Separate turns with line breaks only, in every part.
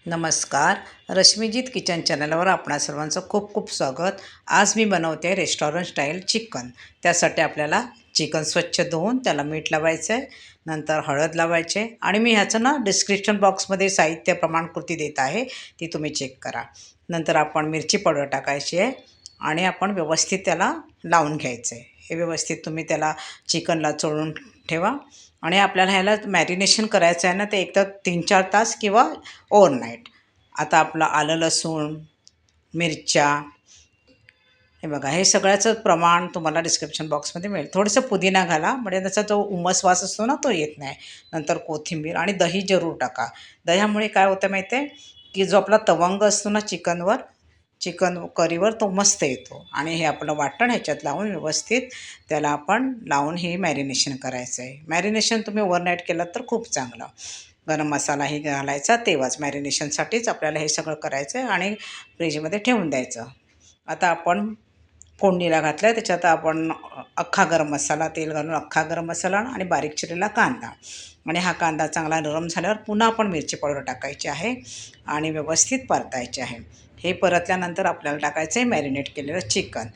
नमस्कार. रश्मीजीत किचन चॅनलवर आपणा सर्वांचं खूप खूप स्वागत. आज मी बनवते रेस्टॉरंट स्टाईल चिकन. त्यासाठी आपल्याला चिकन स्वच्छ धुवून त्याला मीठ लावायचं आहे, नंतर हळद लावायचे आणि मी ह्याचं डिस्क्रिप्शन बॉक्समध्ये साहित्य प्रमाणकृती देत आहे, ती तुम्ही चेक करा. नंतर आपण मिरची पावडर टाकायची आहे आणि आपण व्यवस्थित त्याला लावून घ्यायचं आहे. हे व्यवस्थित तुम्ही त्याला चिकनला चोळून ठेवा आणि आपल्याला ह्याला मॅरिनेशन करायचं आहे ना, ते एकतर 3-4 तास किंवा ओव्हरनाईट. आता आपलं आलं लसूण, मिरच्या, हे बघा, हे सगळ्याचं प्रमाण तुम्हाला डिस्क्रिप्शन बॉक्समध्ये मिळेल. थोडंसं पुदिना घाला, म्हणजे त्याचा जो उमस वास असतो ना, तो येत नाही. नंतर कोथिंबीर आणि दही जरूर टाका. दह्यामुळे काय होतं माहिती आहे, की जो आपला तवंग असतो ना चिकन करीवर, तो मस्त येतो. आणि हे आपलं वाटण ह्याच्यात लावून व्यवस्थित त्याला आपण लावून हे मॅरिनेशन करायचं आहे. मॅरिनेशन तुम्ही ओव्हरनाईट केलं तर खूप चांगलं. गरम मसालाही घालायचा तेव्हाच, मॅरिनेशनसाठीच आपल्याला हे सगळं करायचं आहे आणि फ्रीजमध्ये ठेवून द्यायचं. आता आपण फोडणीला घातलं, त्याच्यात आपण अख्खा गरम मसाला, तेल घालून अख्खा गरम मसाला आणि बारीक चिरलेला कांदा, आणि हा कांदा चांगला नरम झाल्यावर पुन्हा आपण मिरची पावडर टाकायची आहे आणि व्यवस्थित परतायचे आहे. हे परतल्यानंतर आपल्याला टाकायचं आहे मॅरिनेट केलेलं चिकन.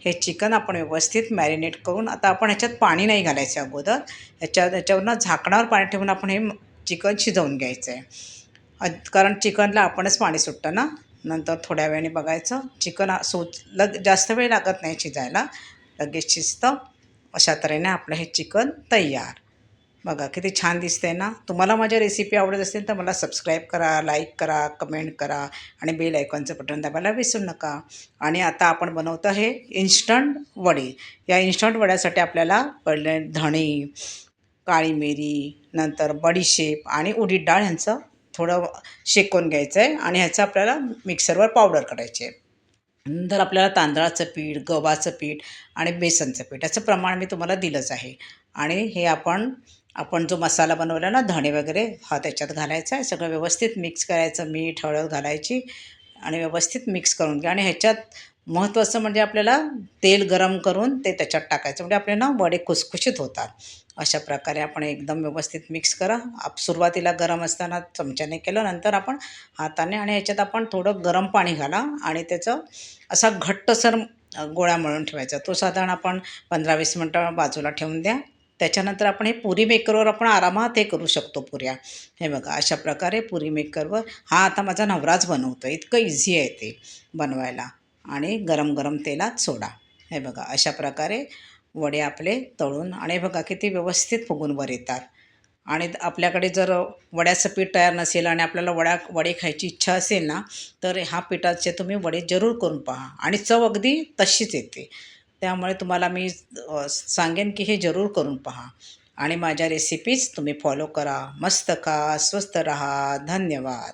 हे चिकन आपण व्यवस्थित मॅरिनेट करून, आता आपण ह्याच्यात पाणी नाही घालायचं अगोदर. ह्याच्यावरनं झाकणावर पाणी ठेवून आपण हे चिकन शिजवून घ्यायचं आहे. कारण चिकनला आपणच पाणी सुटतं ना. नंतर थोड्या वेळाने बघायचं, चिकन जास्त वेळ लागत नाही शिजायला, लगेच शिजतं. अशा तऱ्हेने आपलं हे चिकन तयार. बघा किती छान दिसतंय ना. तुम्हाला माझ्या रेसिपी आवडत असेल तर मला सबस्क्राईब करा, लाईक करा, कमेंट करा आणि बेल आयकॉनचं बटन दाबायला विसरू नका. आणि आता आपण बनवतो हे इन्स्टंट वडी. या इन्स्टंट वड्यासाठी आपल्याला पहिले धणे, काळी मिरी, नंतर बडीशेप आणि उडीद डाळ ह्यांचं थोडं शेकून घ्यायचं आहे आणि ह्याचं आपल्याला मिक्सरवर पावडर करायची आहे. नंतर आपल्याला तांदळाचं पीठ, गव्हाचं पीठ आणि बेसनचं पीठ याचं प्रमाण मी तुम्हाला दिलंच आहे. आणि हे आपण आपण जो मसाला बनवला ना, धणे वगैरे, हा त्याच्यात घालायचा आहे. सगळं व्यवस्थित मिक्स करायचं, मीठ हळद घालायची आणि व्यवस्थित मिक्स करून घ्या. आणि ह्याच्यात महत्त्वाचं म्हणजे आपल्याला तेल गरम करून ते त्याच्यात टाकायचं, म्हणजे आपले ना वडे खुसखुशीत होतात. अशा प्रकारे आपण एकदम व्यवस्थित मिक्स करा. सुरुवातीला गरम असताना चमच्याने केलं, नंतर आपण हाताने, आणि ह्याच्यात आपण थोडं गरम पाणी घाला आणि त्याचं असा घट्टसर गोळा मळून ठेवायचा. तो साधारण आपण 15-20 मिनटं बाजूला ठेवून द्या. त्याच्यानंतर आपण हे पुरी मेकरवर आपण आरामात हे करू शकतो पुऱ्या. हे बघा, अशा प्रकारे पुरी मेकरवर, हा आता माझा नवराच बनवतो. इतकं इझी आहे ते बनवायला. आणि गरम गरम तेलात सोडा. हे बघा, अशा प्रकारे वडे आपले तळून, आणि बघा किती व्यवस्थित फुगून वर येतात. आणि आपल्याकडे जर वड्याचं पीठ तयार नसेल आणि आपल्याला वडे खायची इच्छा असेल ना, तर ह्या पिठाचे तुम्ही वडे जरूर करून पहा आणि चव अगदी तशीच येते. त्यामुळे तुम्हाला मी सांगेन की हे जरूर करून पहा आणि माझ्या रेसिपीज तुम्ही फॉलो करा. मस्त खा, स्वस्त रहा. धन्यवाद.